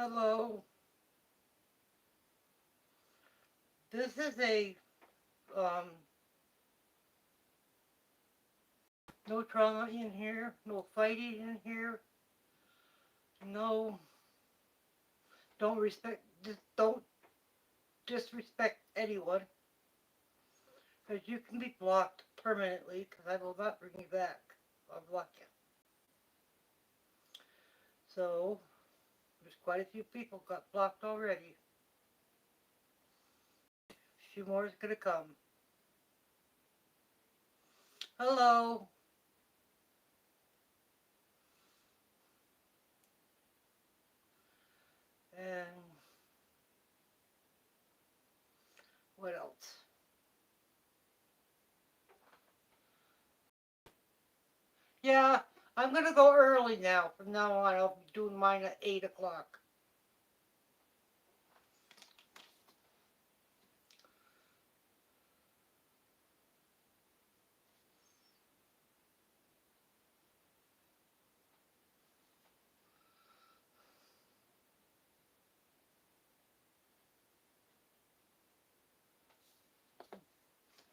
Hello. This is a um no trauma in here, no fighting in here, no don't disrespect anyone, because you can be blocked permanently. Because I will not bring you back. I'll block you. So there's quite a few people got blocked already. A few more is gonna come. Hello. And what else? Yeah, I'm gonna go early now. From now on, I'll be doing mine at 8 o'clock.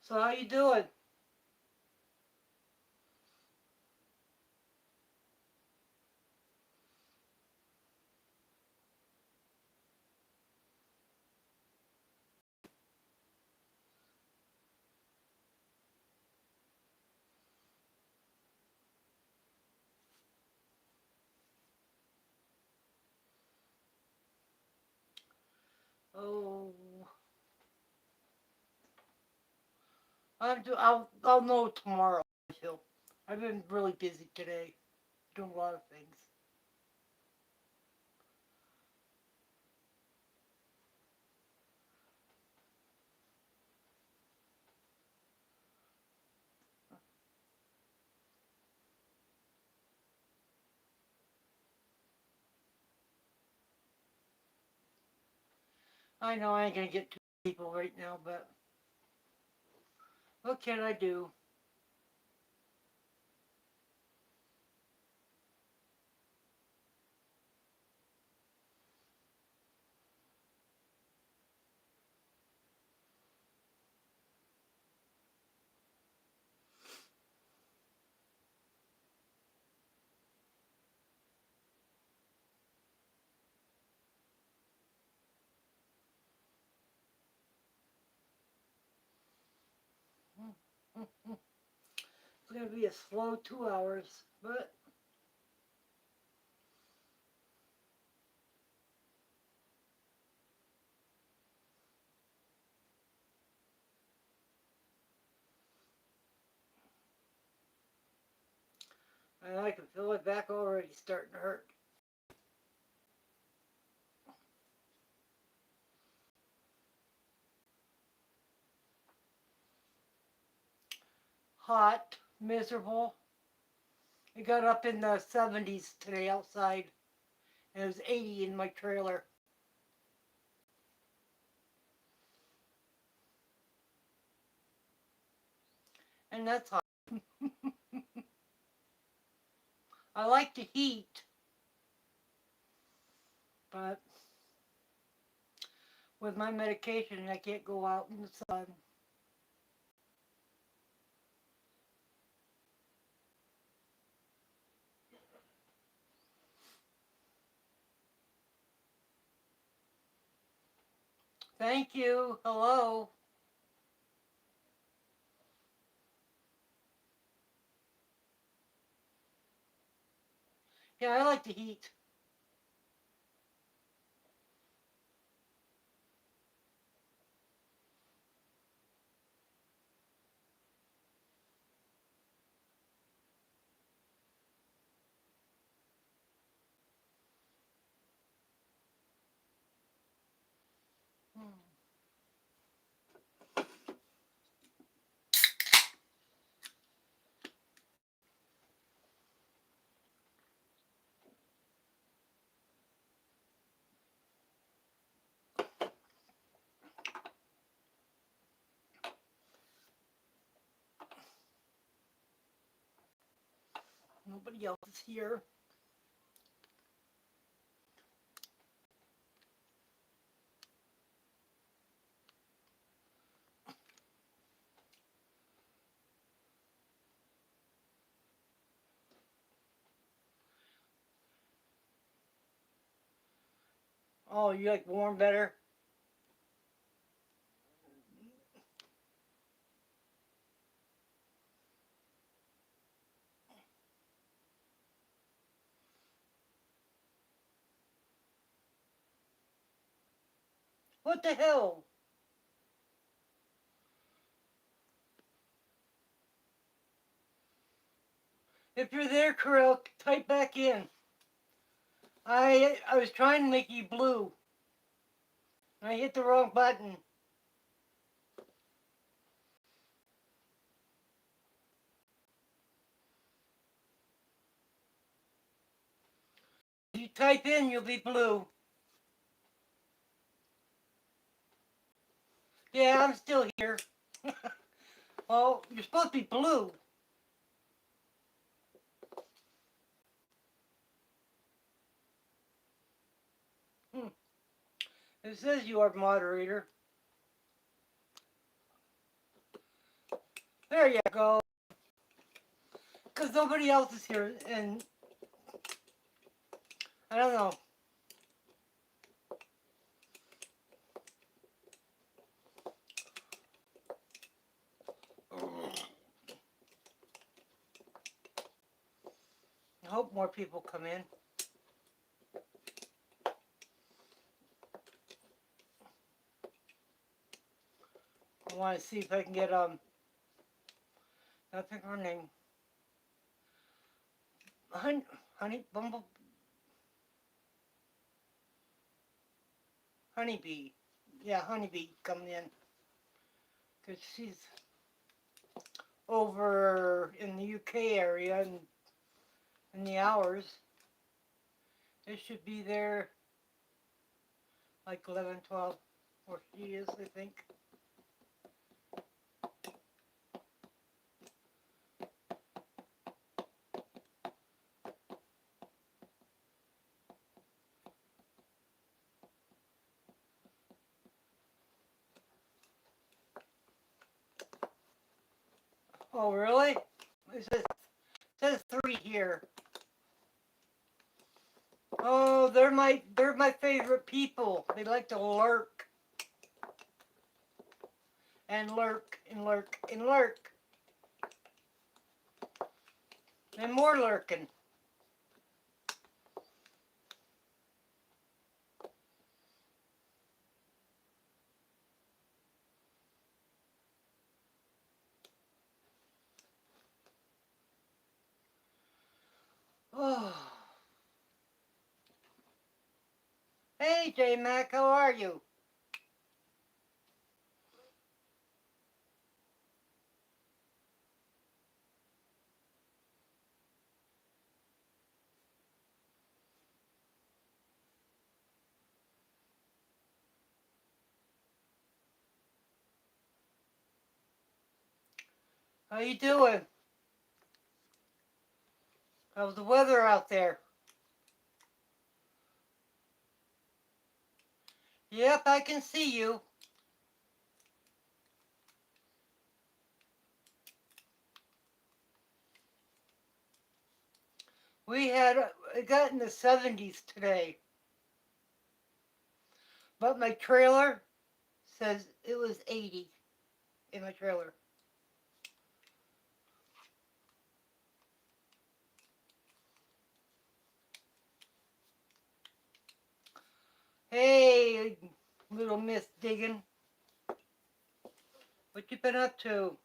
So how you doing? Oh, I'll know tomorrow. Too. I've been really busy today, doing a lot of things. I know I ain't gonna get two people right now, but what can I do? It's gonna be a slow 2 hours, but I can feel my back already starting to hurt. Hot, miserable. It got up in the 70s today outside, and it was 80 in my trailer, and that's hot. I like the heat, but with my medication, I can't go out in the sun. Thank you. Hello. Yeah, I like the heat. Hmm. Nobody else is here. Oh, you like warm better? What the hell? If you're there, Corel, type back in. I was trying to make you blue. I hit the wrong button. If you type in, you'll be blue. Yeah, I'm still here. Well, you're supposed to be blue. Hmm. It says you are moderator. There you go. Because nobody else is here, and I don't know. I hope more people come in. I want to see if I can get I think her name, Honey Bumble, Honeybee. Yeah, Honeybee coming in because she's over in the UK area and in the hours. It should be there like 11, 12, or she is, I think. Oh, really? It says 3 here. Oh, they're my favorite people. They like to lurk and lurk and lurk and lurk. And more lurking. Oh. Hey, J Mac, how are you? How you doing? How's the weather out there? Yep, I can see you. It got in the 70s today. But my trailer says it was 80 in my trailer. Hey, little Miss Diggin. What you been up to?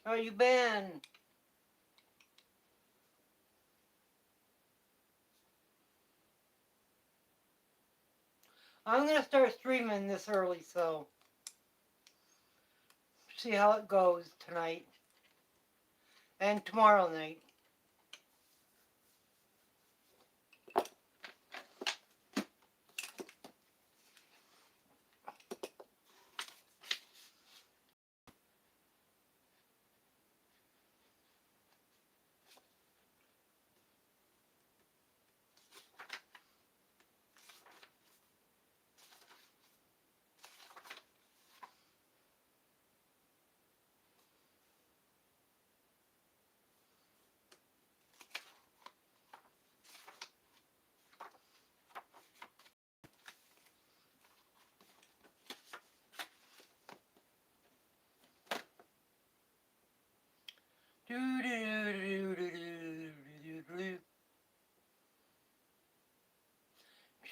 How you been? I'm gonna start streaming this early, so see how it goes tonight and tomorrow night.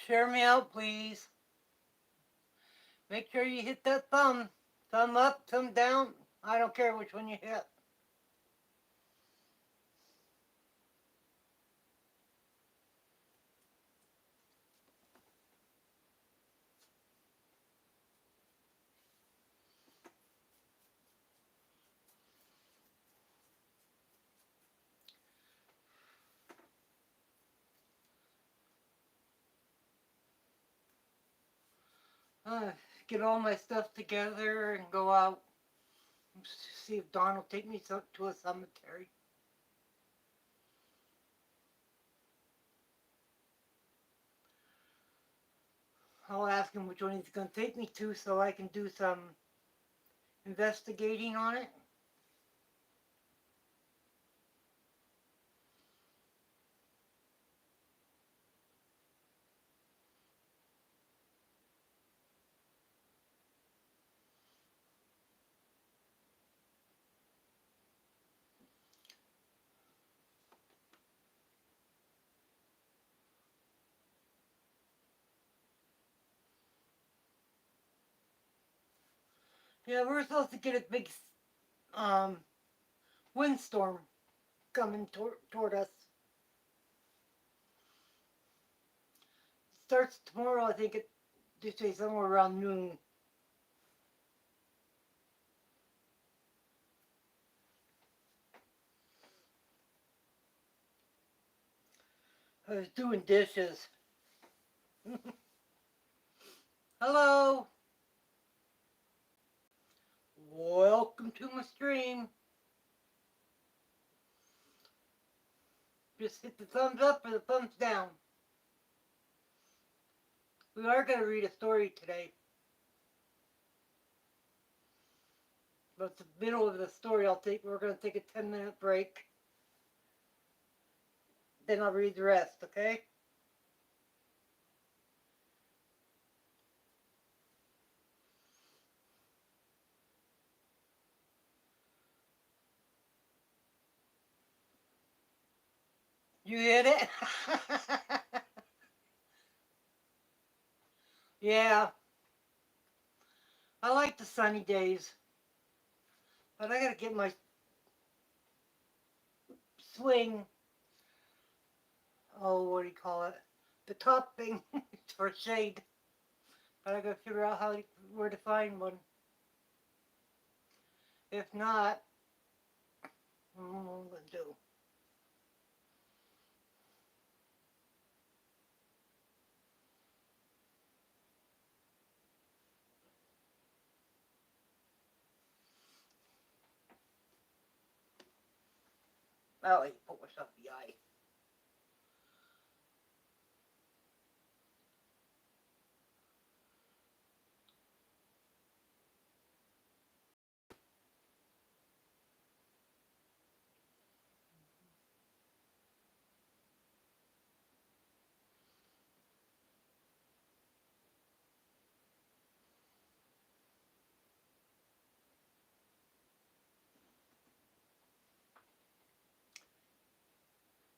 Share me out, please. Make sure you hit that thumb. Thumb up, thumb down. I don't care which one you hit. Get all my stuff together and go out. See if Don will take me to a cemetery. I'll ask him which one he's going to take me to so I can do some investigating on it. Yeah, we're supposed to get a big um, windstorm coming toward us. It starts tomorrow, I think. They say somewhere around noon. I was doing dishes. Hello. Welcome to my stream. Just hit the thumbs up or the thumbs down. We are going to read a story today. But the middle of the story, we're going to take a 10-minute break. Then I'll read the rest, okay? You hit it? Yeah. I like the sunny days. But I gotta get my swing. Oh, what do you call it? The top thing for shade. But I gotta figure out where to find one. If not, I don't know what I'm gonna do. Oh, I put myself in the eye.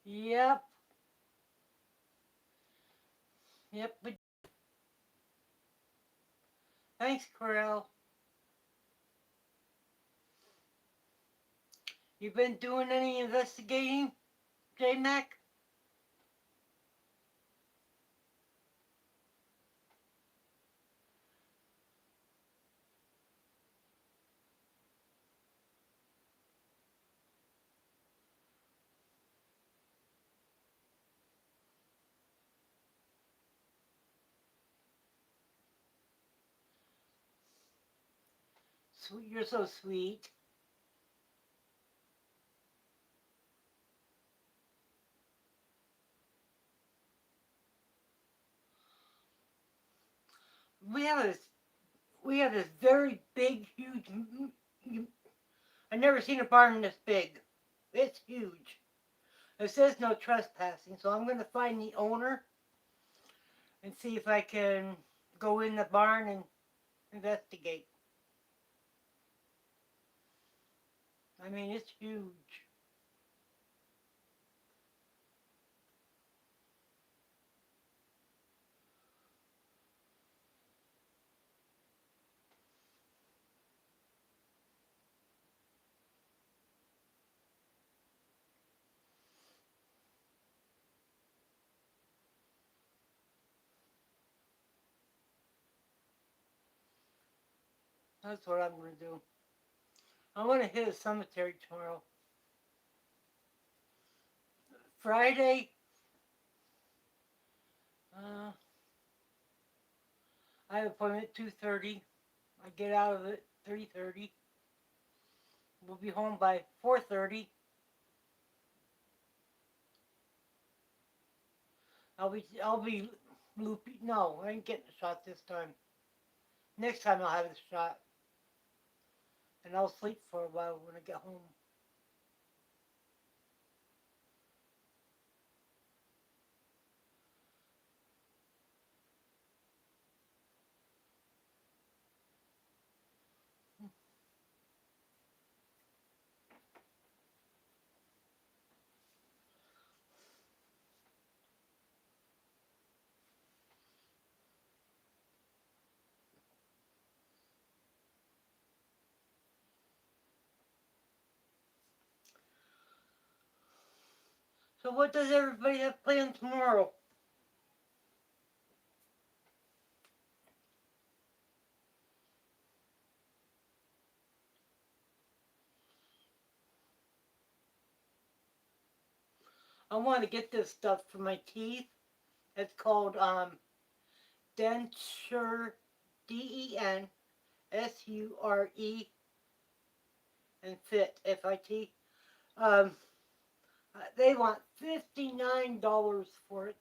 Yep. Yep. But thanks, Corel. You been doing any investigating, J-Mac? Sweet, you're so sweet. We have this. We have this very big, huge. I've never seen a barn this big. It's huge. It says no trespassing, so I'm going to find the owner and see if I can go in the barn and investigate. I mean, it's huge. That's what I'm going to do. I want to hit a cemetery tomorrow. Friday, I have an appointment at 2:30. I get out of it 3:30. We'll be home by 4:30. I'll be loopy. No, I ain't getting the shot this time. Next time I'll have the shot, and I'll sleep for a while when I get home. So what does everybody have planned tomorrow? I want to get this stuff for my teeth. It's called Denture, DENSURE, and Fit, FIT. Um, they want $59 for it.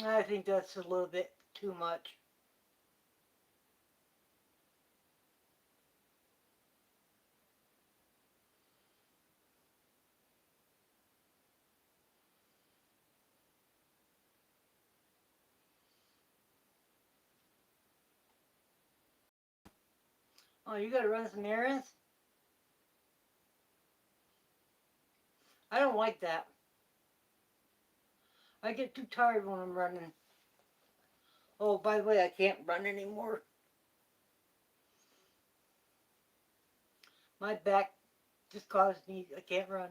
I think that's a little bit too much. Oh, you gotta run some errands? I don't like that. I get too tired when I'm running. Oh, by the way, I can't run anymore. My back just caused me, I can't run.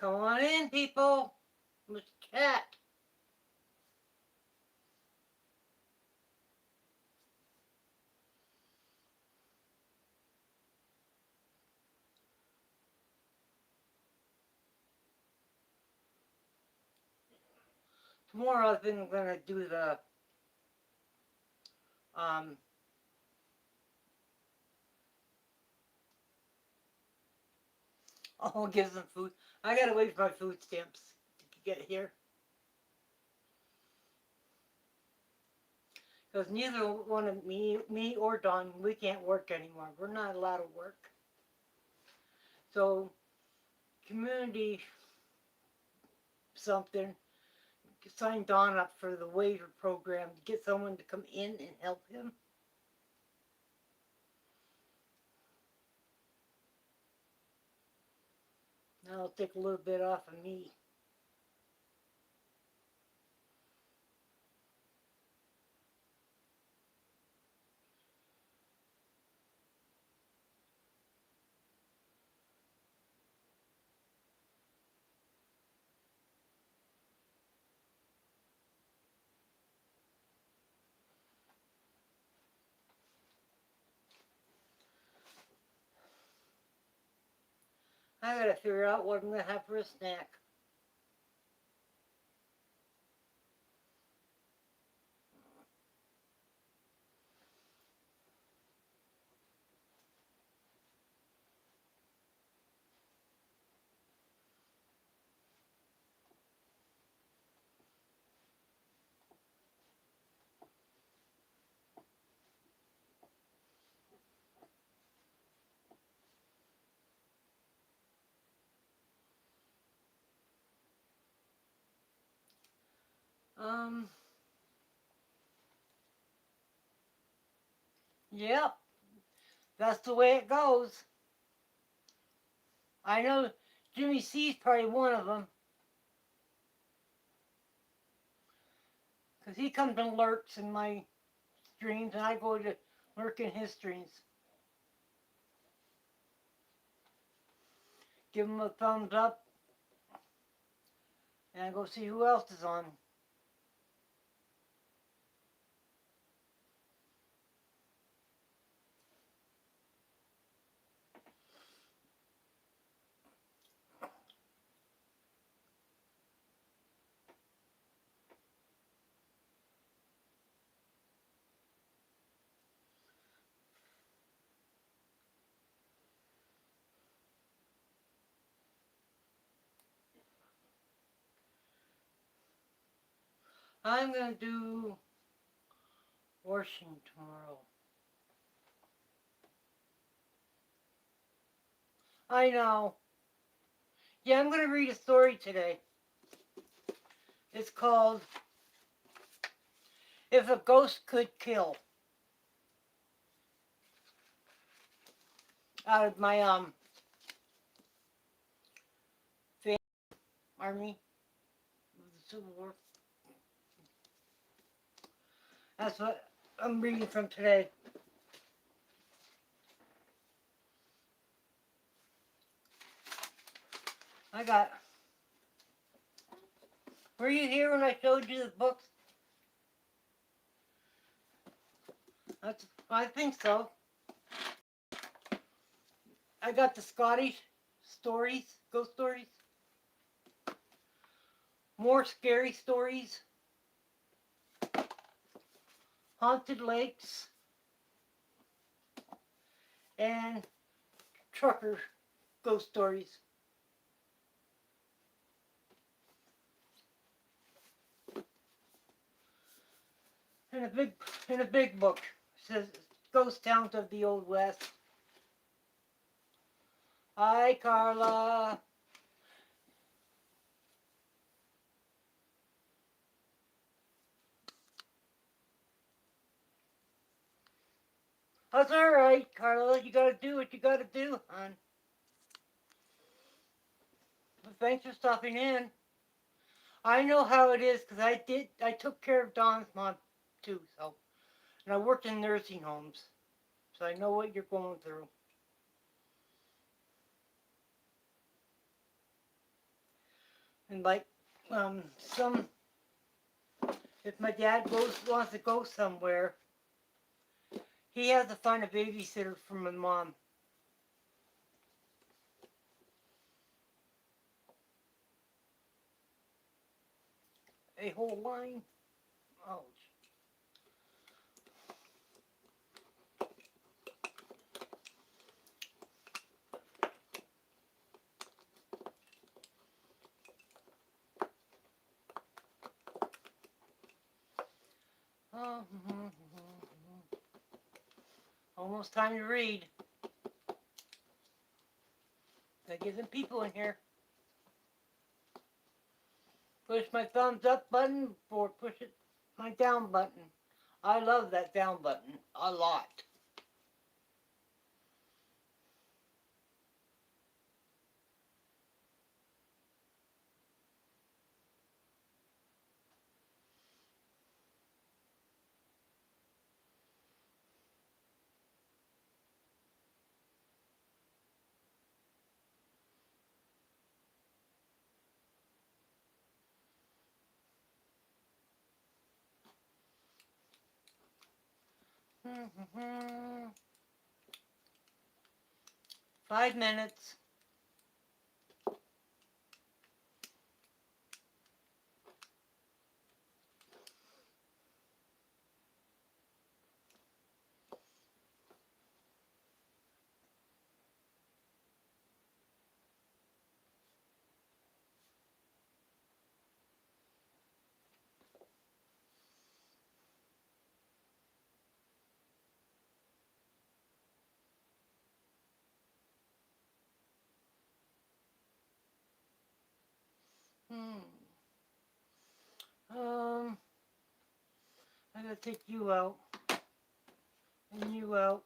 Come on in, people. Let's chat. Tomorrow I think I'm gonna do the um I'll give them food. I gotta wait for my food stamps to get here. Because neither one of me or Don, we can't work anymore. We're not allowed to work. So community something signed Don up for the waiver program to get someone to come in and help him. That'll take a little bit off of me. I gotta figure out what I'm gonna have for a snack. Um, yep, that's the way it goes. I know Jimmy C's probably one of them. Because he comes and lurks in my streams, and I go to Working histories. Give them a thumbs up and go see who else is on. I'm going to do washing tomorrow. I know. Yeah, I'm going to read a story today. It's called If a Ghost Could Kill. Out of my army of the Civil War. That's what I'm reading from today. I got. Were you here when I showed you the books? I think so. I got the Scottish stories, ghost stories. More scary stories. Haunted lakes. And trucker ghost stories. In a big book. It says Ghost Towns of the Old West. Hi, Carla. That's all right, Carla. You gotta do what you gotta do, hon. Well, thanks for stopping in. I know how it is because I took care of Don's mom too, so. And I worked in nursing homes, so I know what you're going through. And like, if my dad wants to go somewhere, he has to find a babysitter for my mom. A whole line? Ouch. Oh, almost time to read. I get some people in here. Push my thumbs up button or push it my down button. I love that down button a lot. Mm-hmm. 5 minutes. Hmm. I gotta take you out. And you out.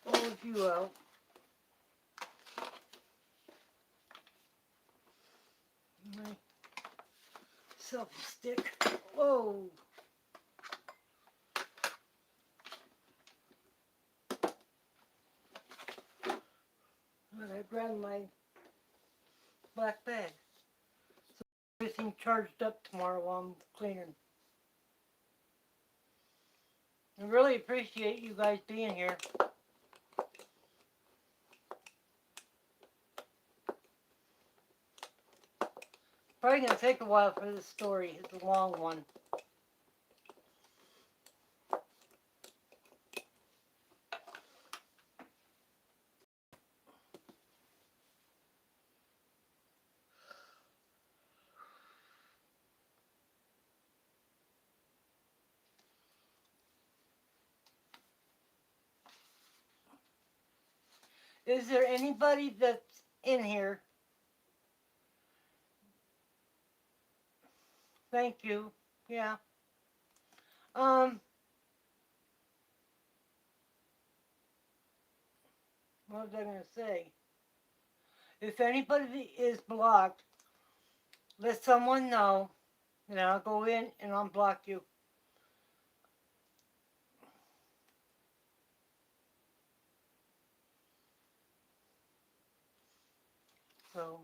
All of you out. My selfie stick. Whoa. black bag. So everything charged up tomorrow while I'm cleaning. I really appreciate you guys being here. Probably gonna take a while for this story. It's a long one. Is there anybody that's in here? Thank you. Yeah. What was I gonna say? If anybody is blocked, let someone know, and I'll go in and unblock you. So.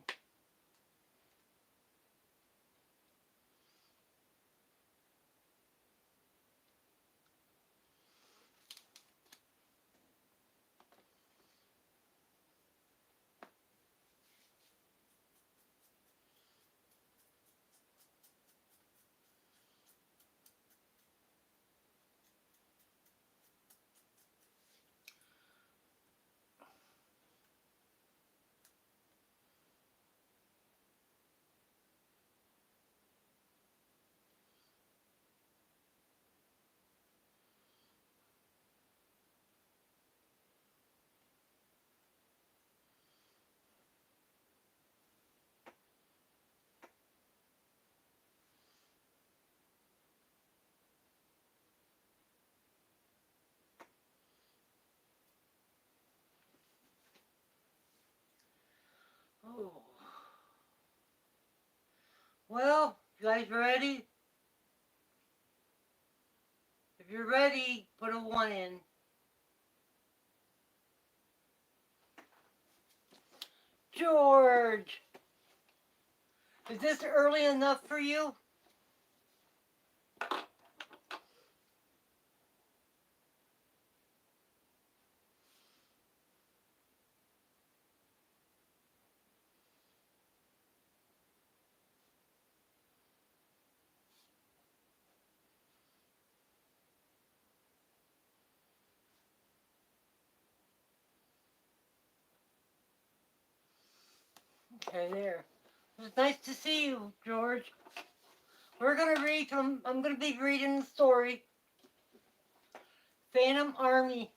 Oh. Well, you guys ready? If you're ready, put a 1 in. George! Is this early enough for you? Okay, there. It was nice to see you, George. We're gonna read from, I'm gonna be reading the story. Phantom Army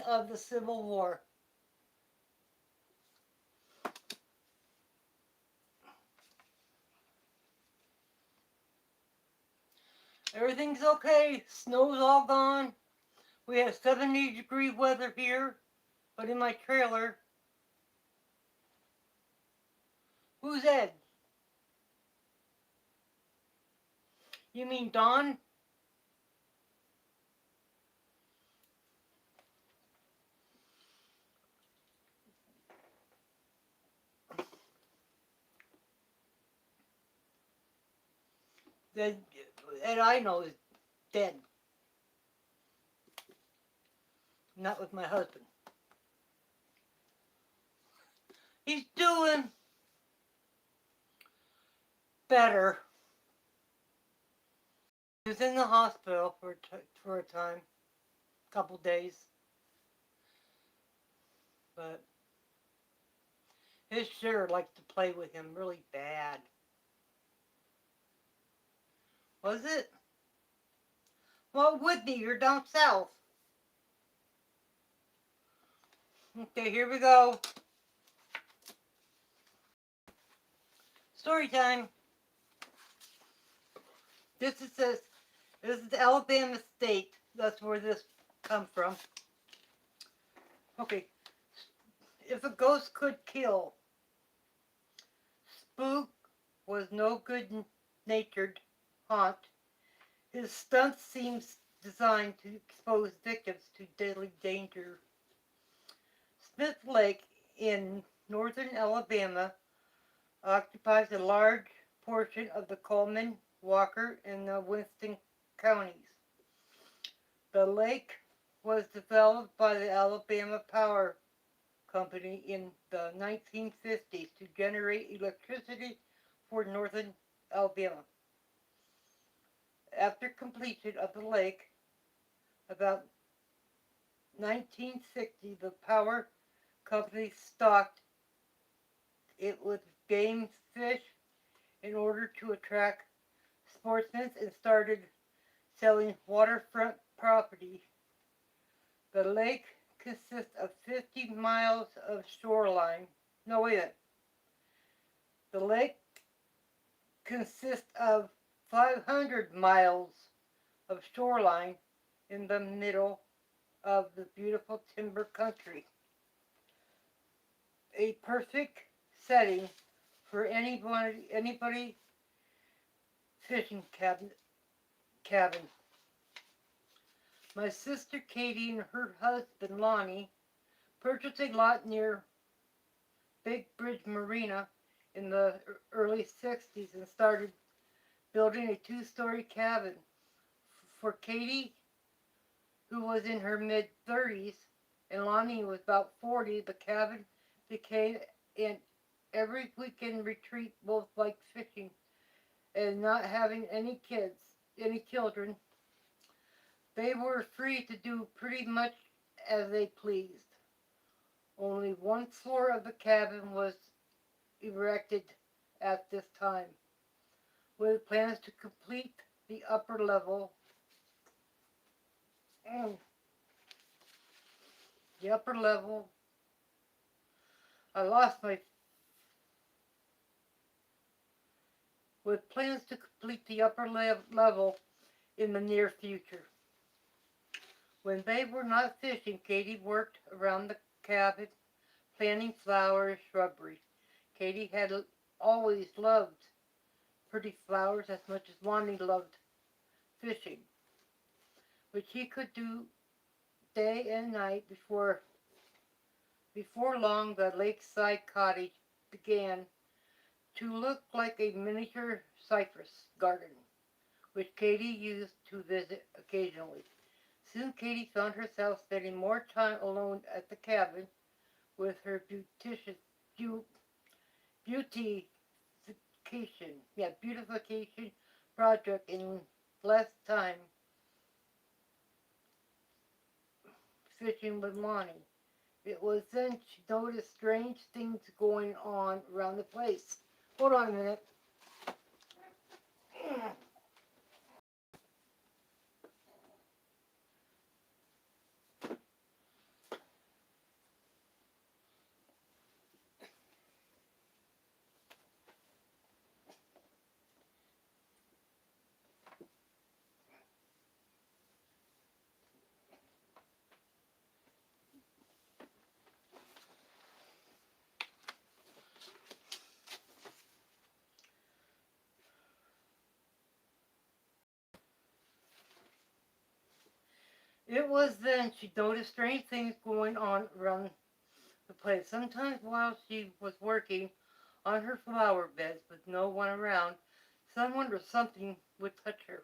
of the Civil War. Everything's okay. Snow's all gone. We have 70-degree weather here, but in my trailer. Who's Ed? You mean Don? Ed, Ed I know is dead. Not with my husband. He's doing better. He was in the hospital for a time, couple days. But his sister likes to play with him really bad. Was it? Well, it would be. You're down south. Okay, here we go. Story time. This is Alabama State. That's where this comes from. Okay. If a ghost could kill, Spook was no good-natured haunt. His stunt seems designed to expose victims to deadly danger. Smith Lake in Northern Alabama occupies a large portion of the Coleman, Walker, and Winston counties. The lake was developed by the Alabama Power Company in the 1950s to generate electricity for northern Alabama. After completion of the lake, about 1960, the power company stocked it with game fish in order to attract sportsmen and started selling waterfront property. The lake consists of 50 miles of shoreline. No, wait a minute. The lake consists of 500 miles of shoreline in the middle of the beautiful timber country. A perfect setting for anybody fishing cabin. My sister Katie and her husband Lonnie purchased a lot near Big Bridge Marina in the early 60s and started building a two-story cabin. For Katie, who was in her mid-30s, and Lonnie was about 40, the cabin became an every weekend retreat. Both liked fishing and not having any children. They were free to do pretty much as they pleased. Only one floor of the cabin was erected at this time, with plans to complete the upper level. Mm, the upper level. I lost my. With plans to complete the upper level in the near future. When they were not fishing, Katie worked around the cabin, planting flowers, shrubbery. Katie had always loved pretty flowers as much as Lonnie loved fishing, which he could do day and night. Before long, the lakeside cottage began to look like a miniature cypress garden, which Katie used to visit occasionally. Soon Katie found herself spending more time alone at the cabin with her beautification, beautification project in less time fishing with Lonnie. It was then she noticed strange things going on around the place. Hold on a minute. It was then she noticed strange things going on around the place. Sometimes while she was working on her flower beds with no one around, someone or something would touch her.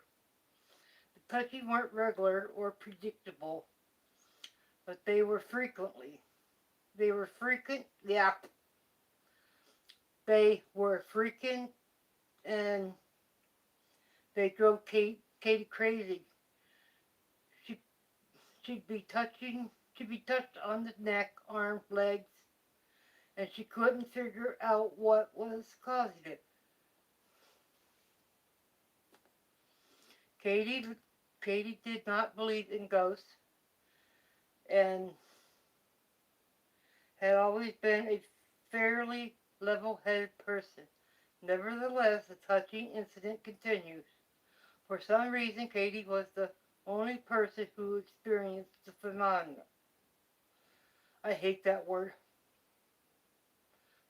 The touching weren't regular or predictable, but they were frequently. They were frequent, yeah. They were frequent and they drove Katie crazy. She, she'd be she'd be touched on the neck, arms, legs, and she couldn't figure out what was causing it. Katie, Katie did not believe in ghosts and had always been a fairly level-headed person. Nevertheless, the touching incident continues. For some reason, Katie was the only person who experienced the phenomenon. I hate that word.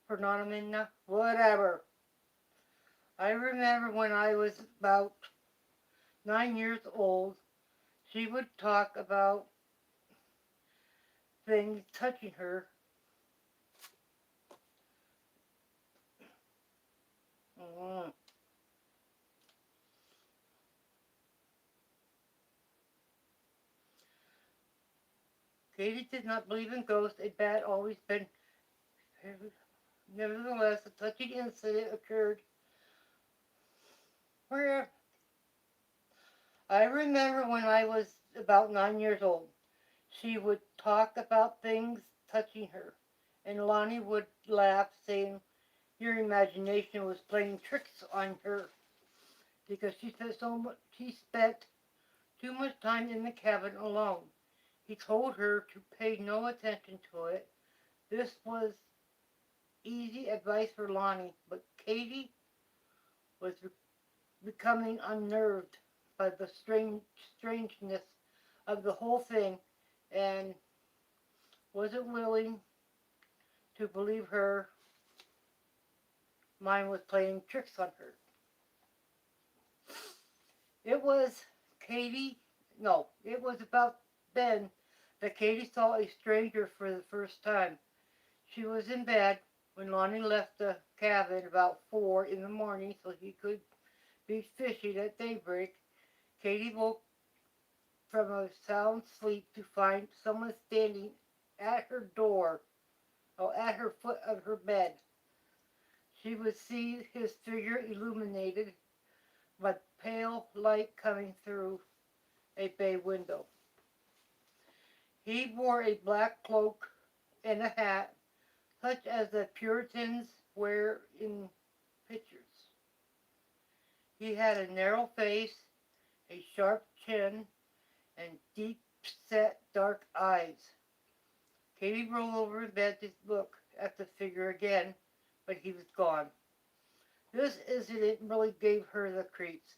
Phenomena, whatever. I remember when I was about 9 years old, she would talk about things touching her Katie did not believe in ghosts. A bat always been. Nevertheless, a touching incident occurred where I remember when I was about 9 years old. She would talk about things touching her, and Lonnie would laugh, saying your imagination was playing tricks on her because she spent too much time in the cabin alone. He told her to pay no attention to it. This was easy advice for Lonnie, but Katie was becoming unnerved by the strangeness of the whole thing and wasn't willing to believe her mind was playing tricks on her. It was Katie, no, it was about then that Katie saw a stranger for the first time. She was in bed when Lonnie left the cabin about 4 in the morning so he could be fishing at daybreak. Katie woke from a sound sleep to find someone standing at her door, or at her foot of her bed. She would see his figure illuminated by pale light coming through a bay window. He wore a black cloak and a hat, such as the Puritans wear in pictures. He had a narrow face, a sharp chin, and deep-set dark eyes. Katie rolled over in bed to look at the figure again, but he was gone. This incident really gave her the creeps.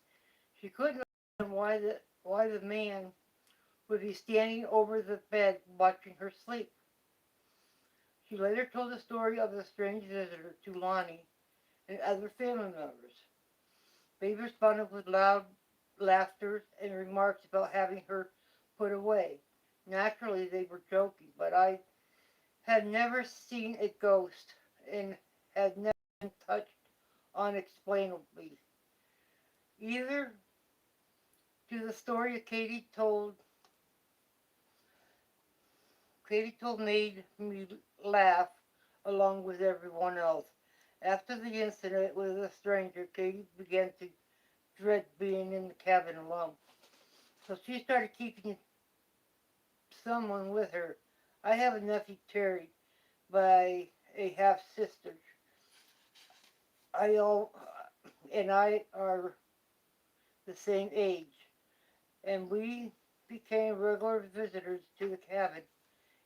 She couldn't understand why the man would be standing over the bed watching her sleep. She later told the story of the strange visitor to Lonnie and other family members. They responded with loud laughter and remarks about having her put away. Naturally, they were joking, but I had never seen a ghost and had never been touched unexplainably. Either to the story Katie told made me laugh along with everyone else. After the incident with the stranger, Katie began to dread being in the cabin alone. So she started keeping someone with her. I have a nephew, Terry, by a half sister. I all and I are the same age, and we became regular visitors to the cabin.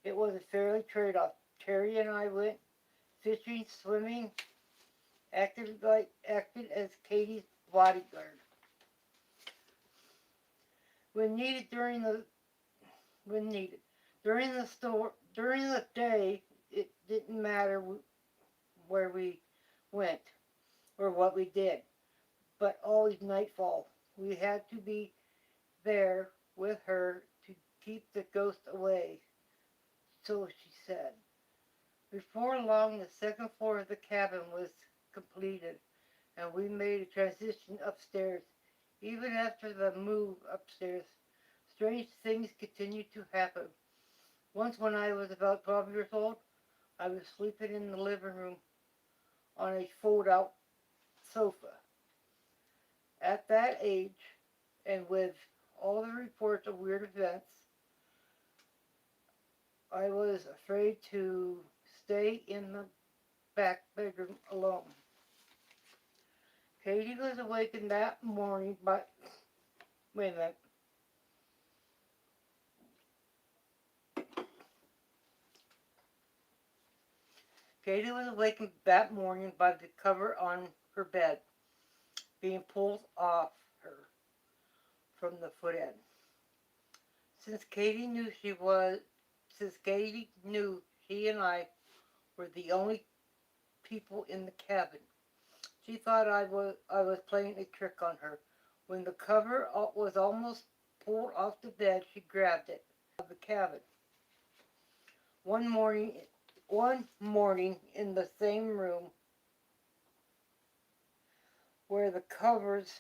It was a fairly trade-off. Terry and I went fishing, swimming, acted as Katie's bodyguard. When needed during the when needed. During the day, it didn't matter where we went or what we did, but always nightfall. We had to be there with her to keep the ghost away, so she said. Before long, the second floor of the cabin was completed, and we made a transition upstairs. Even after the move upstairs, strange things continued to happen. Once, when I was about 12 years old, I was sleeping in the living room on a fold-out sofa. At that age, and with all the reports of weird events, I was afraid to stay in the back bedroom alone. Katie was awakened that morning by... Wait a minute. Katie was awakened that morning by the cover on her bed being pulled off her from the foot end. Since Katie knew she and I were the only people in the cabin, she thought I was playing a trick on her. When the cover was almost pulled off the bed, she grabbed it out of the cabin. One morning in the same room where the covers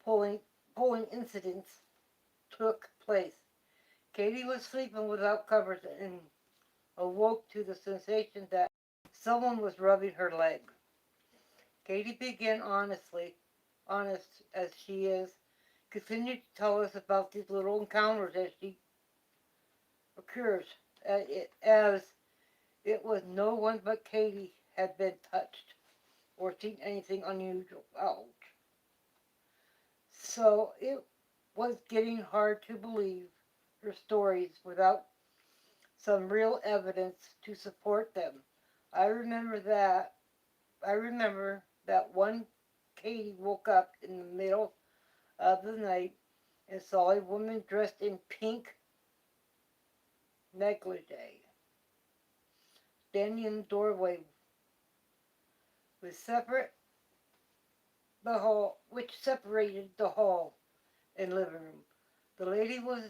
pulling incidents took place, Katie was sleeping without covers and awoke to the sensation that someone was rubbing her leg. Katie began honest as she is, continued to tell us about these little encounters as she occurs, as it was no one but Katie had been touched or seen anything unusual. Ouch. So it was getting hard to believe her stories without some real evidence to support them. I remember that I remember that one Katie woke up in the middle of the night and saw a woman dressed in pink negligee standing in the doorway with separate the hall which separated the hall and living room. The lady was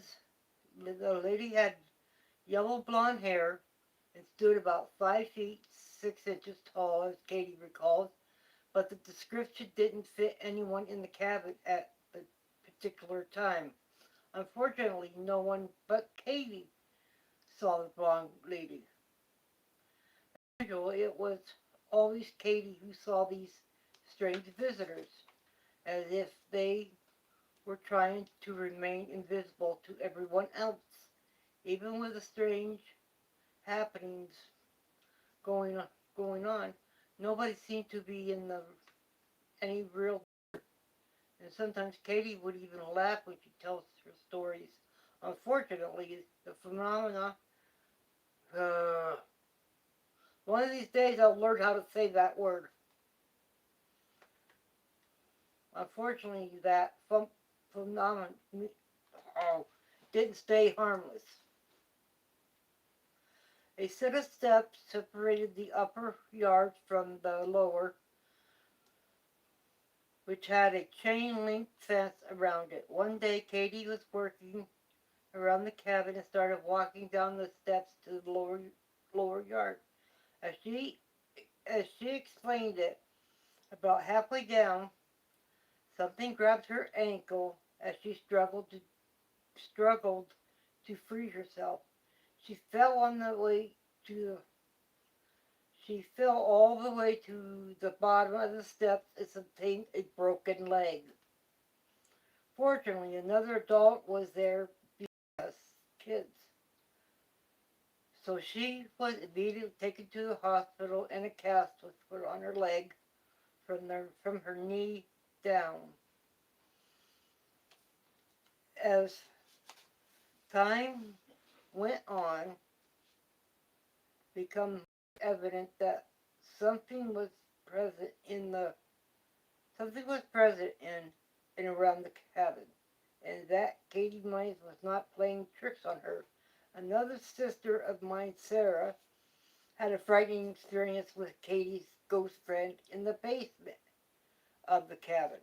the lady had yellow blonde hair and stood about 5 feet 6 inches tall, as Katie recalls, but the description didn't fit anyone in the cabin at the particular time. Unfortunately, no one but Katie saw the blonde lady. As usual, it was always Katie who saw these strange visitors, as if they were trying to remain invisible to everyone else. Even with the strange happenings going on, going on, nobody seemed to be in the any real. And sometimes Katie would even laugh when she tells her stories. Unfortunately, the phenomena. Uh, One of these days, I'll learn how to say that word. Unfortunately, that phenomenon didn't stay harmless. A set of steps separated the upper yard from the lower, which had a chain link fence around it. One day, Katie was working around the cabin and started walking down the steps to the lower yard. As she as she explained it, about halfway down, something grabbed her ankle as she struggled to free herself. She fell on the way to she fell all the way to the bottom of the steps and sustained a broken leg. Fortunately, another adult was there because kids. So she was immediately taken to the hospital and a cast was put on her leg from her knee down. As time went on, become evident that something was present in the something was present in and around the cabin, and that Katie Mines was not playing tricks on her. Another sister of mine, Sarah, had a frightening experience with Katie's ghost friend in the basement of the cabin.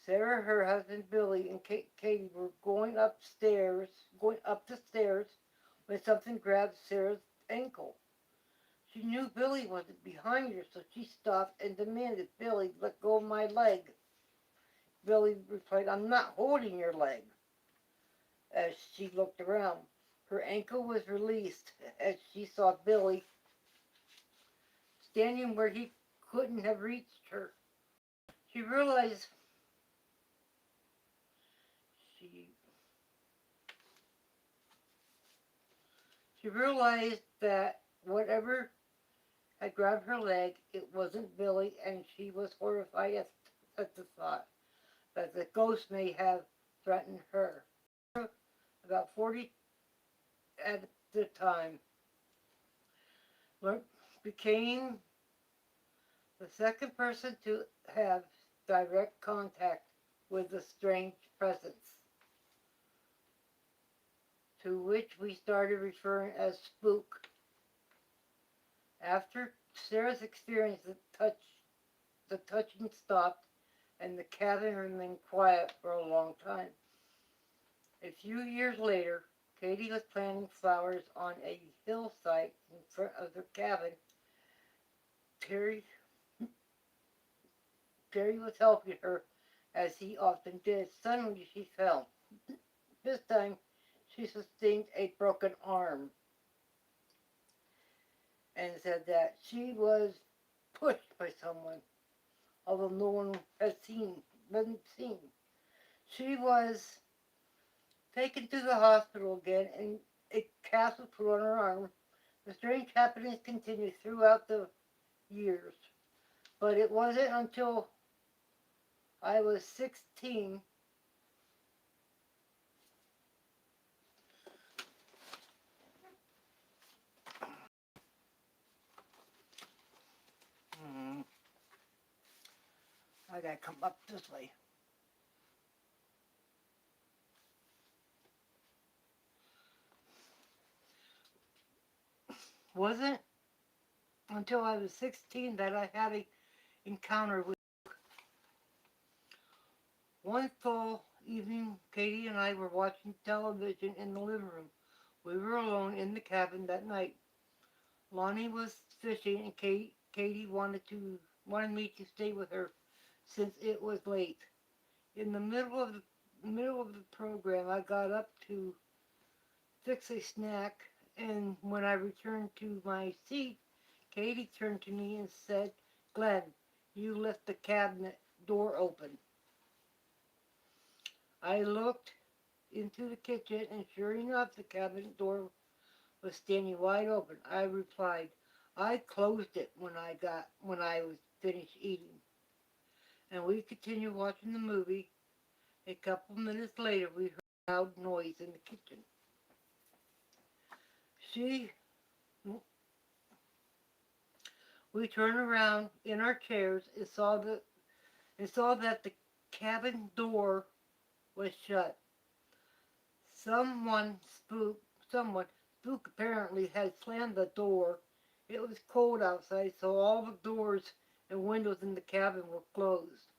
Sarah, her husband Billy, and Katie were going up the stairs when something grabbed Sarah's ankle. She knew Billy wasn't behind her, so she stopped and demanded, "Billy, let go of my leg." Billy replied, "I'm not holding your leg." As she looked around, her ankle was released as she saw Billy standing where he couldn't have reached her. She realized she she realized that whatever had grabbed her leg, it wasn't Billy, and she was horrified at the thought that the ghost may have threatened her. About 40 at the time, became the second person to have direct contact with the strange presence, to which we started referring as spook. After Sarah's experience, the touching stopped and the cabin remained quiet for a long time. A few years later, Katie was planting flowers on a hillside in front of their cabin. Terry, Terry was helping her as he often did. Suddenly she fell. This time she sustained a broken arm and said that she was pushed by someone, although no one wasn't seen. She was taken to the hospital again and a cast was put on her arm. The strange happenings continued throughout the years, but it wasn't until I was 16. Hmm, I gotta come up this way. Wasn't until I was 16 that I had an encounter with. One full evening, Katie and I were watching television in the living room. We were alone in the cabin that night. Lonnie was fishing, and Katie wanted me to stay with her since it was late. In the middle of the program, I got up to fix a snack, and when I returned to my seat, Katie turned to me and said, "Glenn, you left the cabinet door open." I looked into the kitchen, and sure enough, the cabinet door was standing wide open. I replied, "I closed it when I was finished eating." And we continued watching the movie. A couple minutes later, we heard a loud noise in the kitchen. She, we turned around in our chairs and saw that the cabin door was shut. Someone someone spook apparently had slammed the door. It was cold outside, so all the doors and windows in the cabin were closed.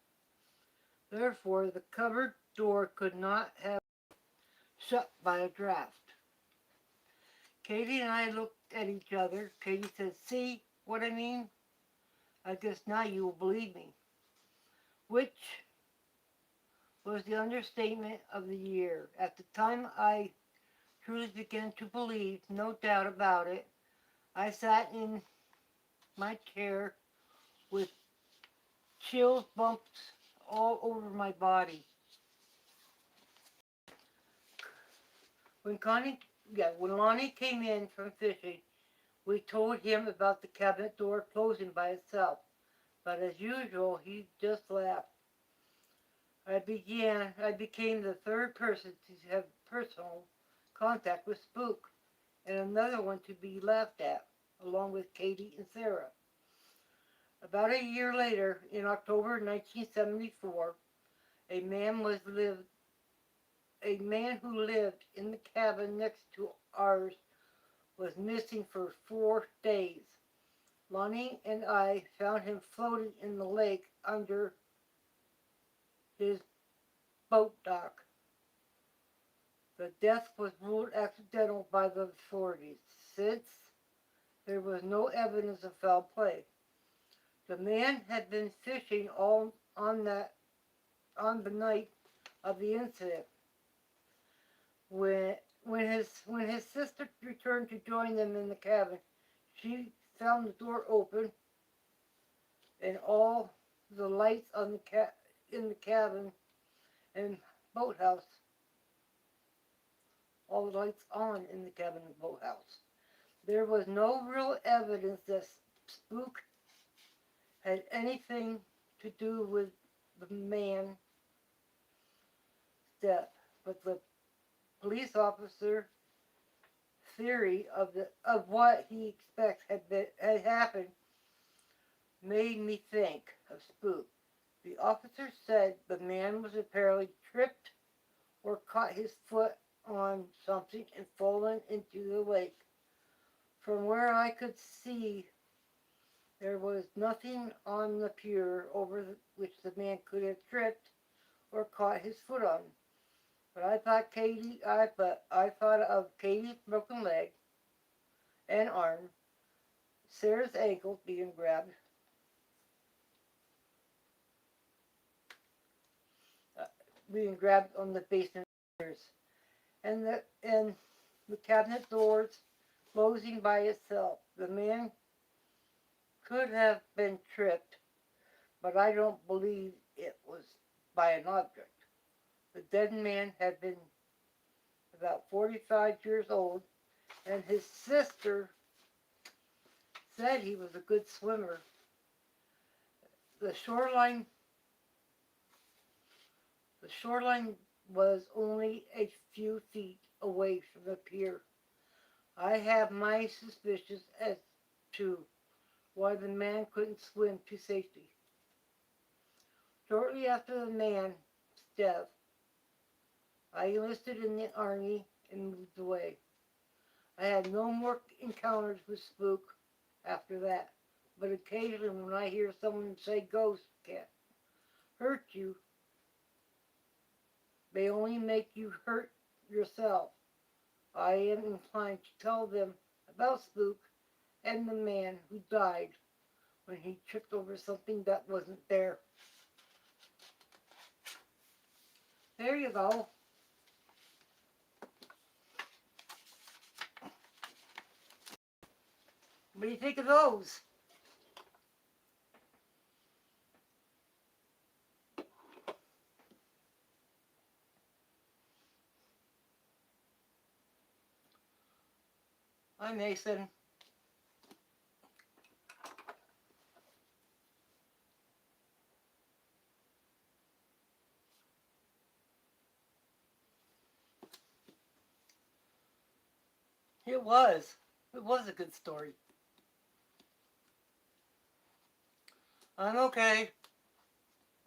Therefore, the cupboard door could not have shut by a draft. Katie and I looked at each other. Katie said, "See what I mean? I guess now you will believe me." Which was the understatement of the year. At the time, I truly began to believe, no doubt about it. I sat in my chair with chills bumps all over my body. When Connie, when Lonnie came in from fishing, we told him about the cabinet door closing by itself, but as usual, he just laughed. I became the third person to have personal contact with Spook, and another one to be laughed at, along with Katie and Sarah. About a year later, in October 1974, a man was lived a man who lived in the cabin next to ours was missing for 4 days. Lonnie and I found him floating in the lake under his boat dock. The death was ruled accidental by the authorities, since there was no evidence of foul play. The man had been fishing all on the night of the incident. When his sister returned to join them in the cabin, she found the door open and all the lights in the cabin and boathouse, all the lights on in the cabin and boathouse. There was no real evidence that Spook had anything to do with the man's death, but the police officer theory of what he expects had happened made me think of Spook. The officer said the man was apparently tripped or caught his foot on something and fallen into the lake. From where I could see, there was nothing on the pier over which the man could have tripped or caught his foot on. But I thought of Katie's broken leg and arm, Sarah's ankle being grabbed on the basement stairs, and the cabinet doors closing by itself. The man could have been tripped, but I don't believe it was by an object. The dead man had been about 45 years old, and his sister said he was a good swimmer. The shoreline the shoreline was only a few feet away from the pier. I have my suspicions as to why the man couldn't swim to safety. Shortly after the man's death, I enlisted in the army and moved away. I had no more encounters with spook after that, but occasionally when I hear someone say ghosts can't hurt you, they only make you hurt yourself. I am inclined to tell them about spook and the man who died when he tripped over something that wasn't there. There you go. What do you think of those? Hi, Mason. It was. It was a good story. I'm okay.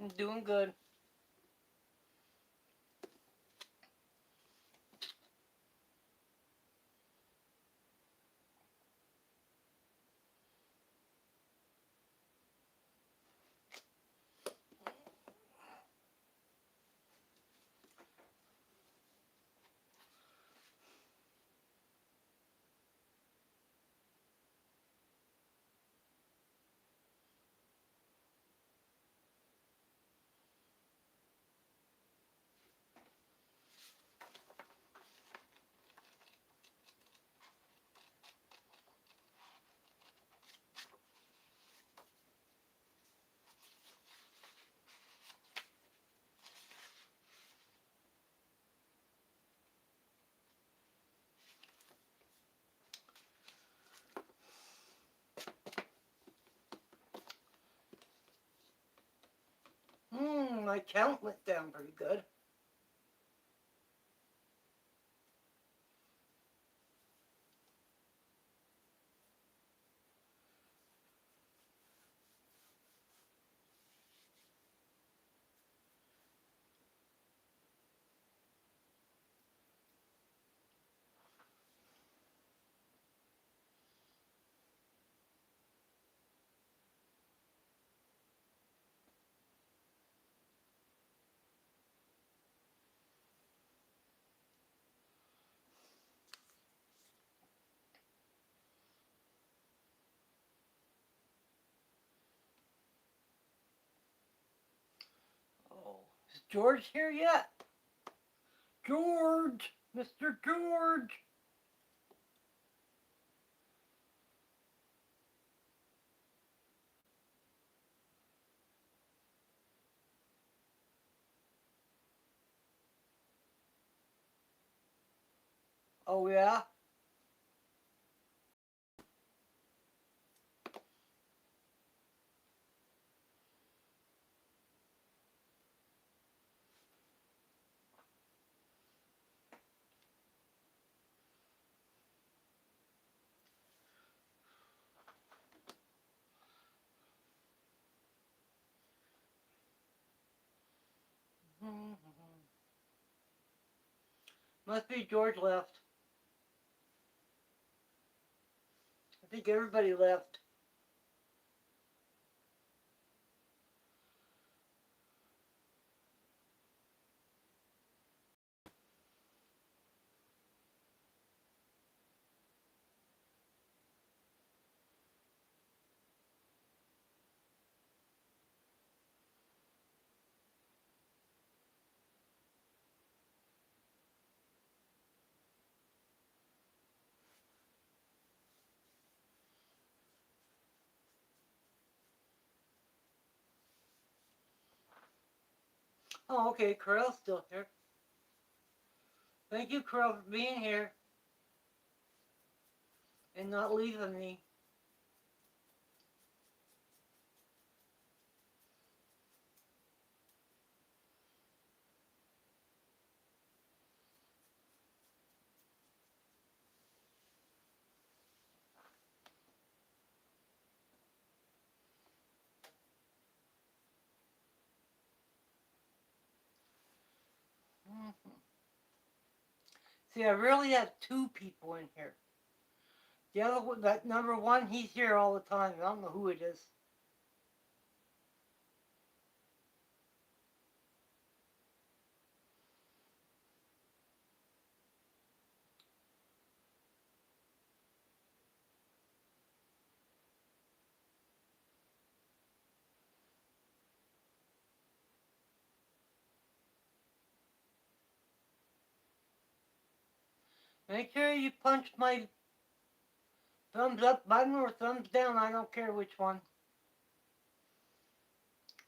I'm doing good. My count went down pretty good. Oh, is George here yet? George! Mr. George! Oh, yeah? Must be George left. I think everybody left. Oh, okay, Corell's still here. Thank you, Corell, for being here and not leaving me. Mhm. See, I really have two people in here. The other one, that number one, he's here all the time. I don't know who it is. Make sure you punch my thumbs up button or thumbs down. I don't care which one.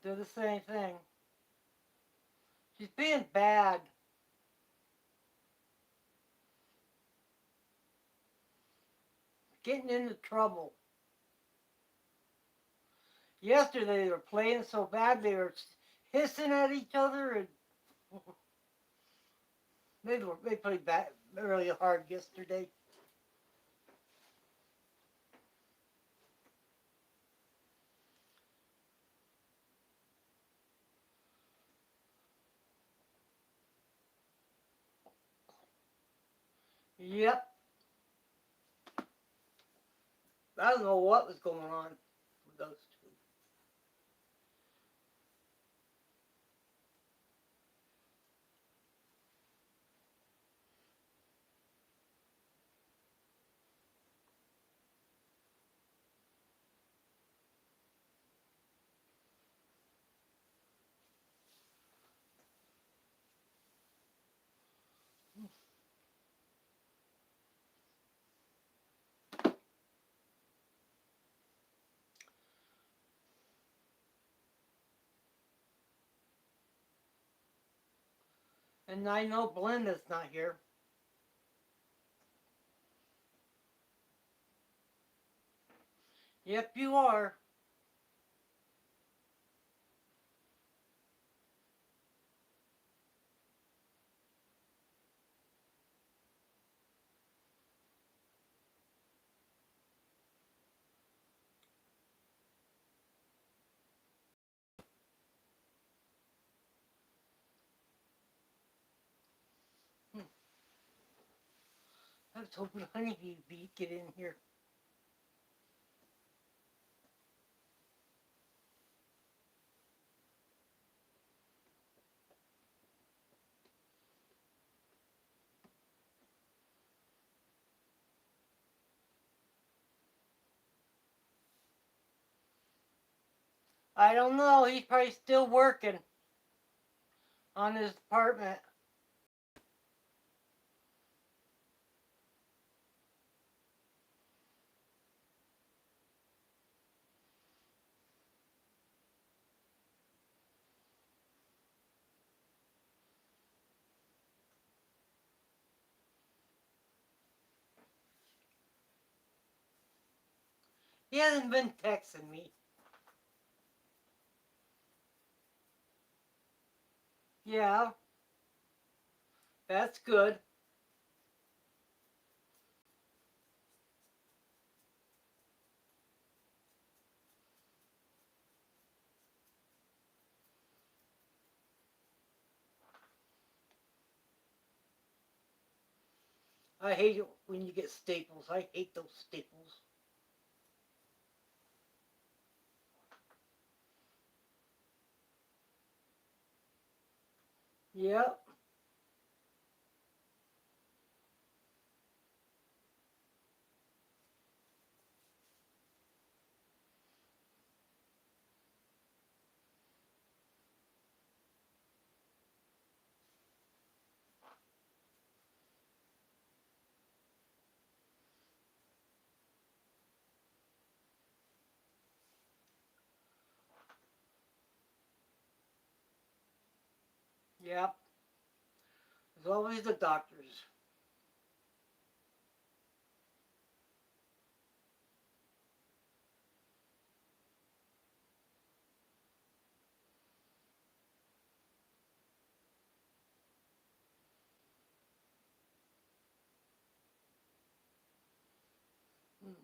They're the same thing. She's being bad. Getting into trouble. Yesterday they were playing so bad they were hissing at each other and they played bad really hard yesterday. Yep. I don't know what was going on with those two. And I know Blenda's not here. Yep, you are. Hmm. I was hoping Honeybee would get in here. I don't know. He's probably still working on his apartment. He hasn't been texting me. Yeah, that's good. I hate it when you get staples. I hate those staples. Yep. Yep. There's always the doctors. Mm.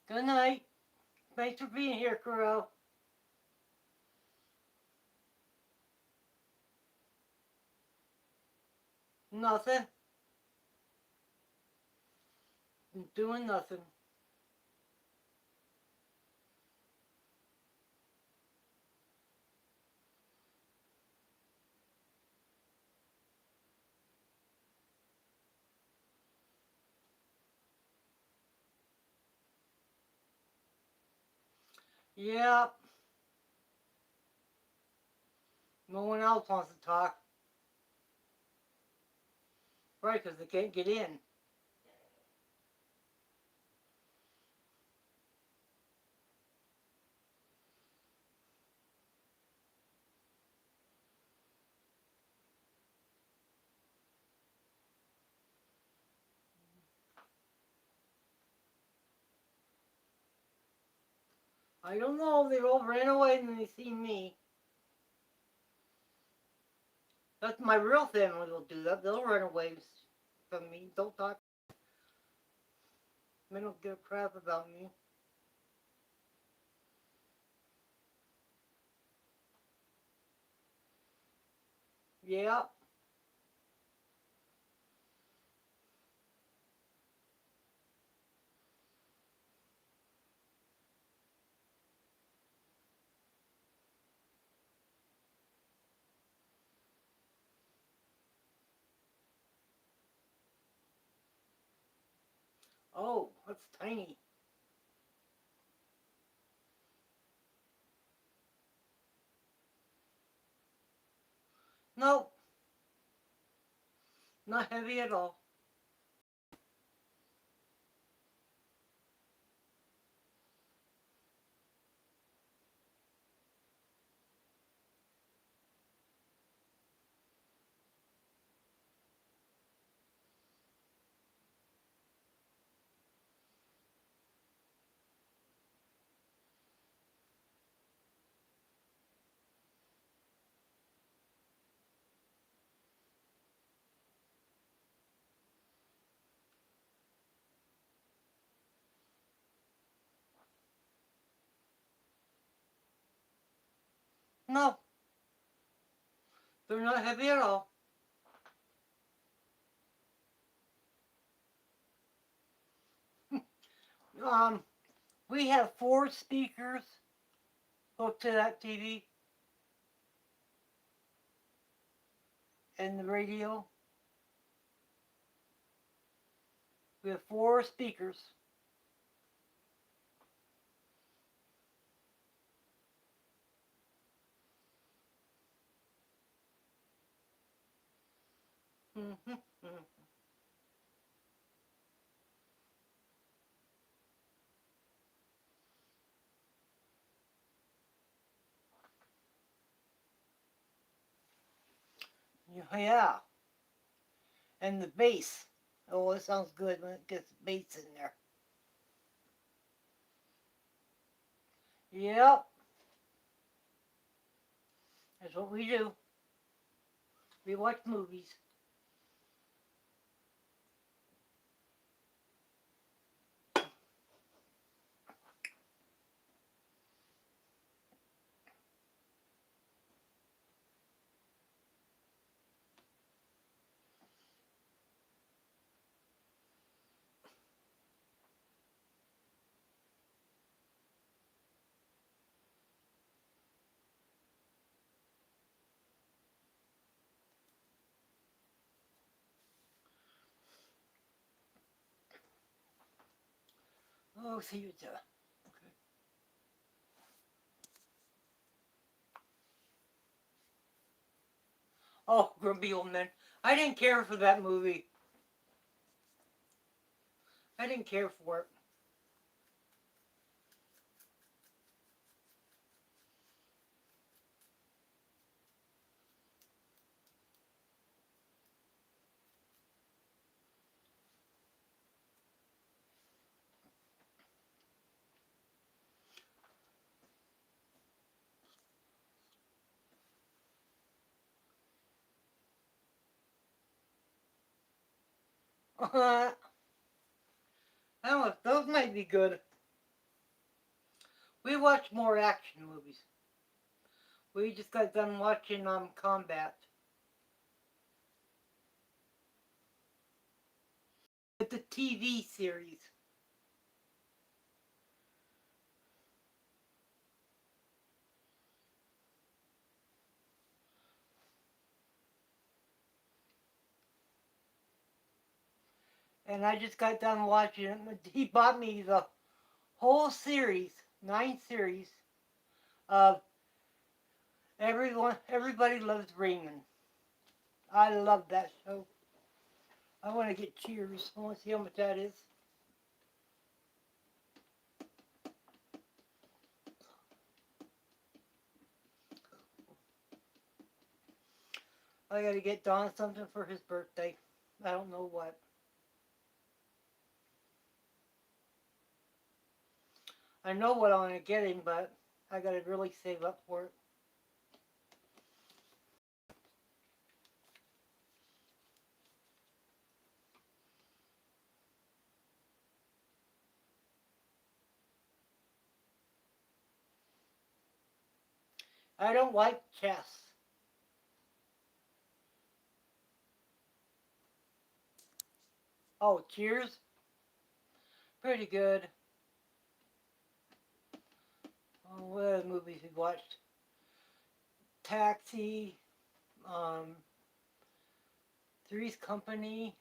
Good night. Thanks for being here, Kuro. Nothing. Doing nothing. Yep. No one else wants to talk. Right, because they can't get in. I don't know. They all ran away when they see me. That's my real family will do that. They'll run away from me. Don't talk. They don't give a crap about me. Yep. Oh, that's tiny. Nope. Not heavy at all. No, they're not heavy at all. Um, we have 4 speakers hooked to that TV and the radio. We have 4 speakers. Mhm. Yeah, and the bass. Oh, it sounds good when it gets bass in there. Yep, that's what we do. We watch movies. Oh, see you, okay. Oh, Grumpy Old Men. I didn't care for that movie. I didn't care for it. I don't know, those might be good. We watch more action movies. We just got done watching Combat. It's a TV series. And I just got done watching it. He bought me the whole series, 9 series of Everybody Loves Raymond. I love that show. I want to get Cheers. I want to see how much that is. I got to get Don something for his birthday. I don't know what. I know what I want to get him, but I got to really save up for it. I don't like chess. Oh, Cheers? Pretty good. Oh, what other movies we watched? Taxi, um, Three's Company.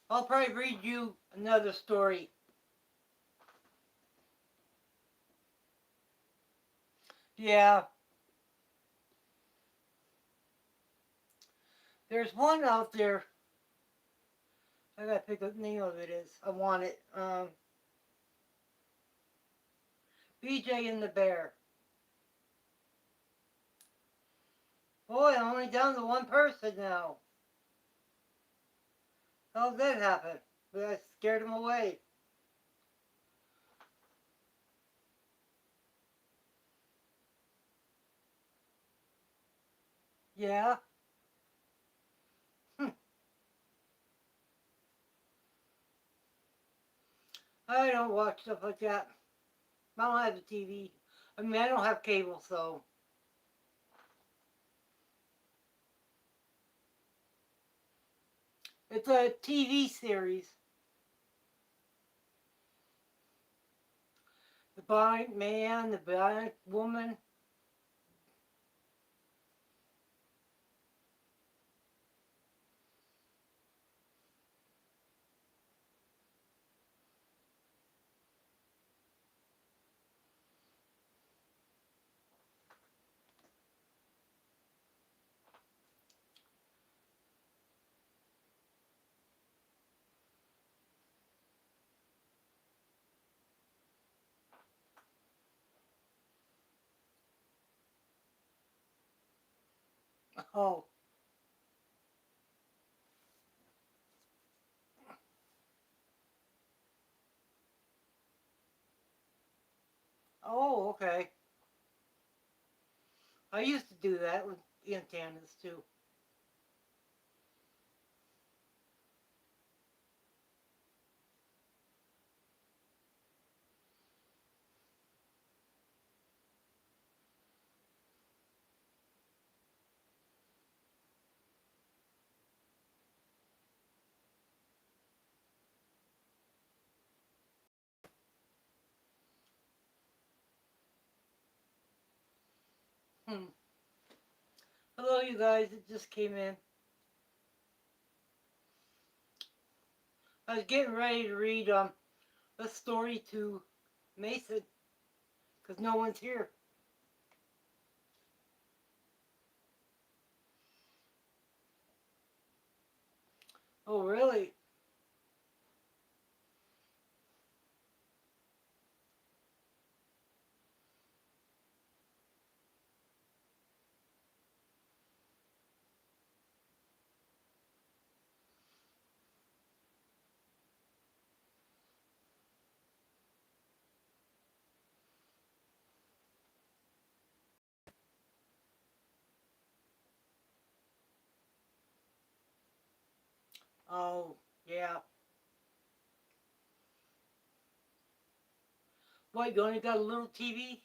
I'll probably read you another story. Yeah, there's one out there. I gotta pick what the name of it is. I want it. BJ and the Bear. Boy, I'm only down to one person now. How did that happen? But I scared him away. Yeah. I don't watch stuff like that. I don't have a TV. I mean, I don't have cable, so. It's a TV series. The Bionic Man, the Bionic Woman. Oh. Oh, okay. I used to do that with antennas too. Hmm. Hello, you guys. It just came in. I was getting ready to read a story to Mason because no one's here. Oh, really? Oh, yeah. What, you only got a little TV?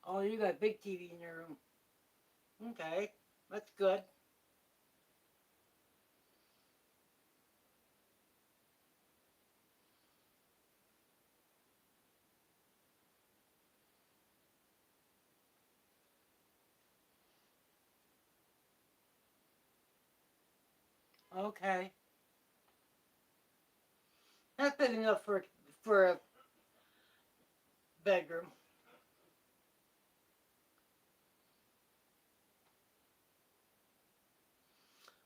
Oh, you got a big TV in your room. Okay, that's good. Okay, that's big enough for a bedroom.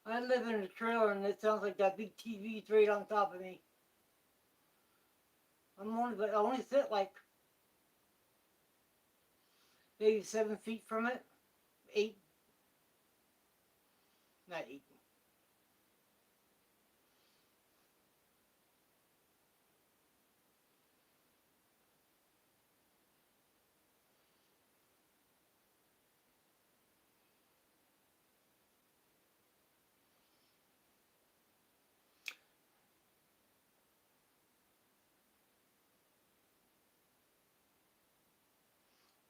I live in a trailer, and it sounds like that big TV's right on top of me. I only sit like maybe 7 feet from it. 8, not 8.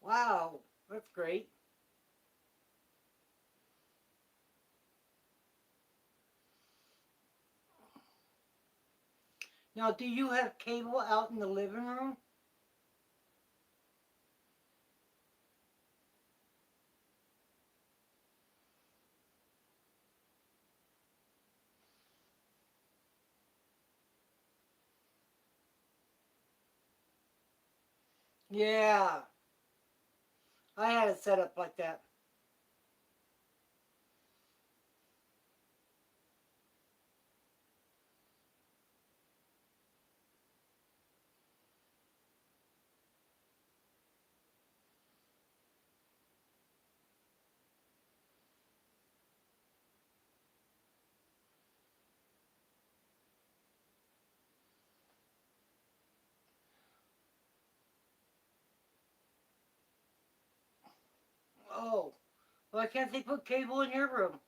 Wow, that's great. Now, do you have cable out in the living room? Yeah, I had it set up like that. Oh, why can't they put cable in your room?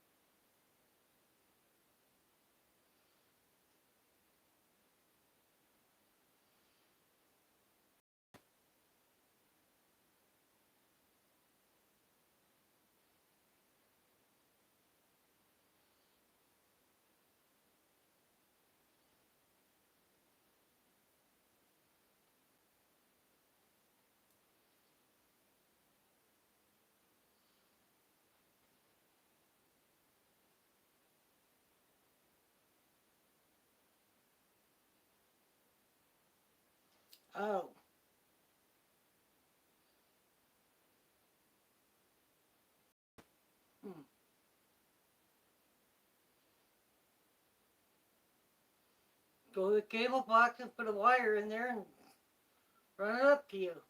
Oh, hmm. Go to the cable box and put a wire in there and run it up to you.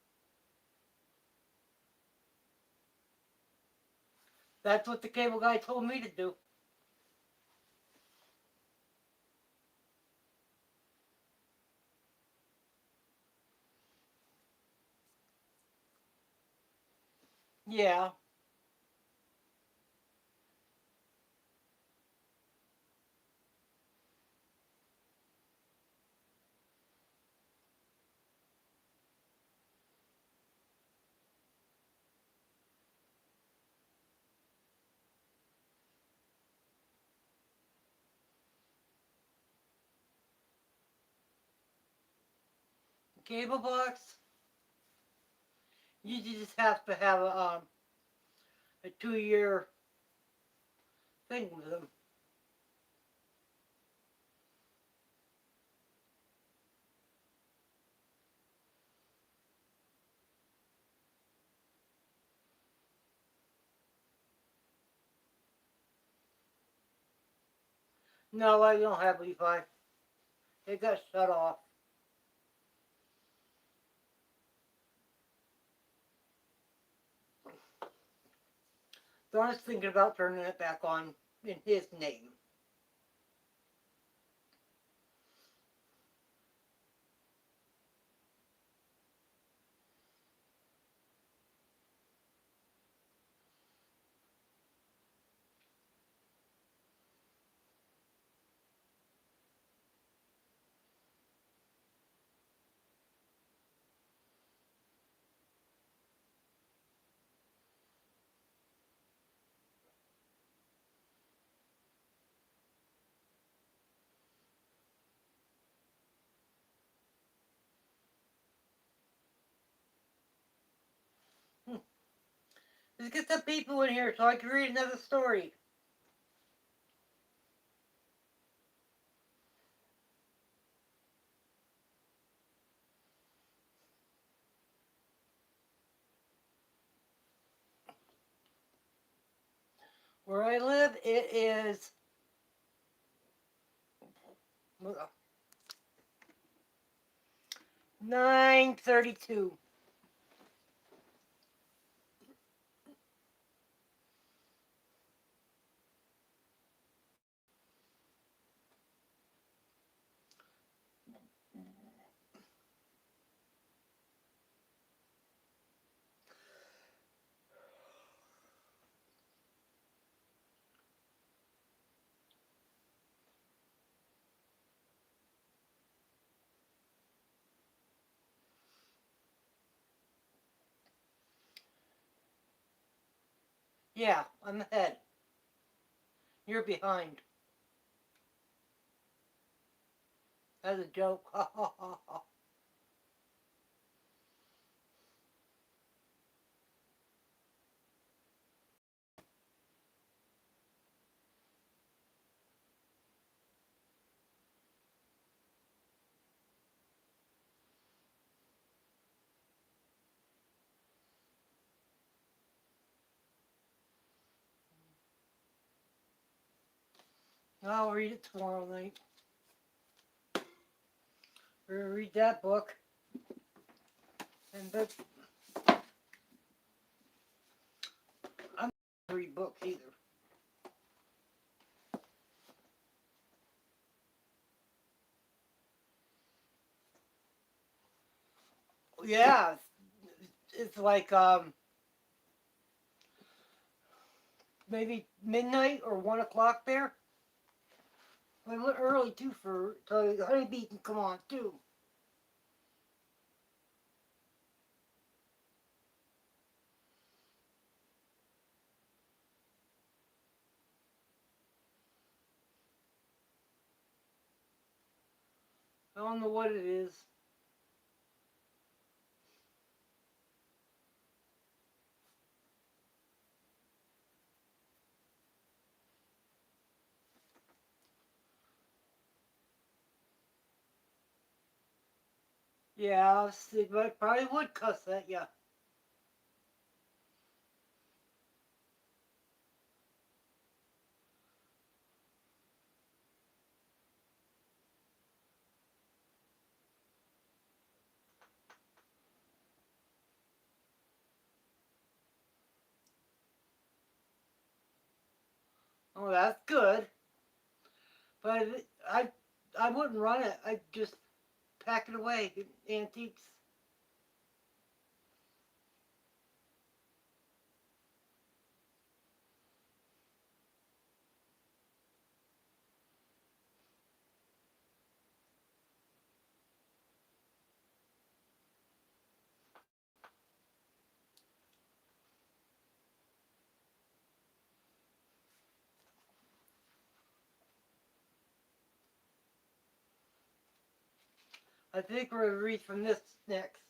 That's what the cable guy told me to do. Yeah, Cable box, you just have to have a 2-year thing with them. No, I don't have Wi-Fi. It got shut off. Don's thinking about turning it back on in his name. Let's get some people in here so I can read another story. Where I live, it is 9:32. Yeah, I'm ahead. You're behind. That's a joke. I'll read it tomorrow night. We're gonna read that book. And but I'm not gonna read books either. Yeah, it's like maybe midnight or 1 o'clock there. I went early too for so Honeybee can come on too. I don't know what it is. Yeah, I probably would cuss at you. Oh, that's good. But I wouldn't run it. I'd just pack it away. Antiques. I think we're going to read from this next.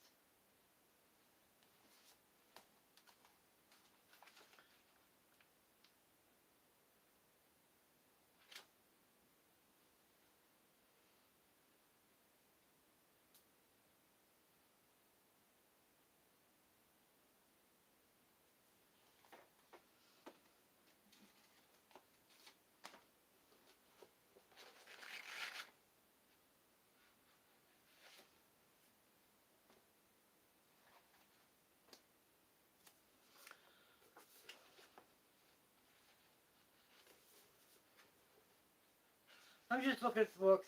I'm just looking at the books.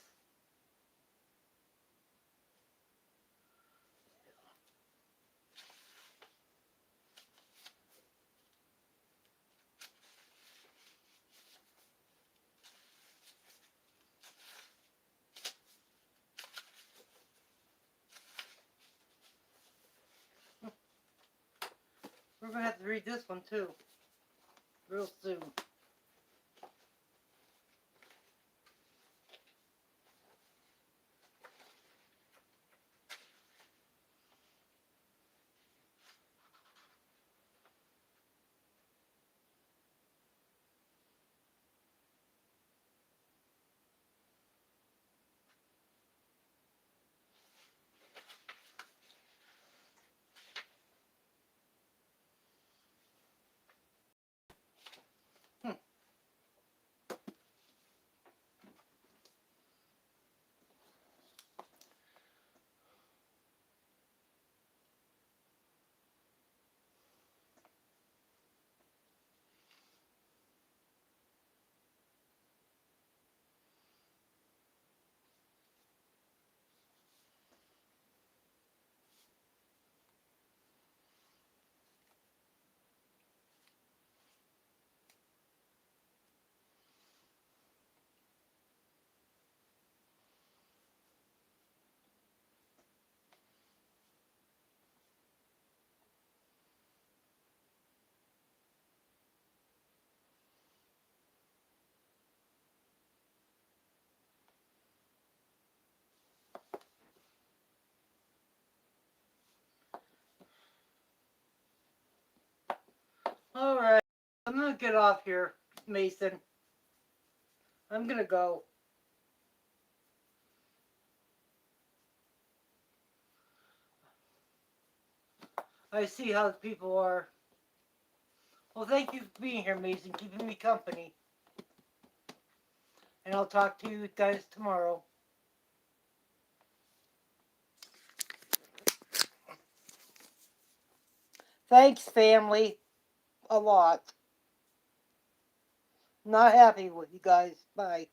We're going to have to read this one too. Real soon. Alright. I'm going to get off here, Mason. I'm going to go. I see how the people are. Well, thank you for being here, Mason, keeping me company. And I'll talk to you guys tomorrow. Thanks, family. A lot. Not happy with you guys. Bye.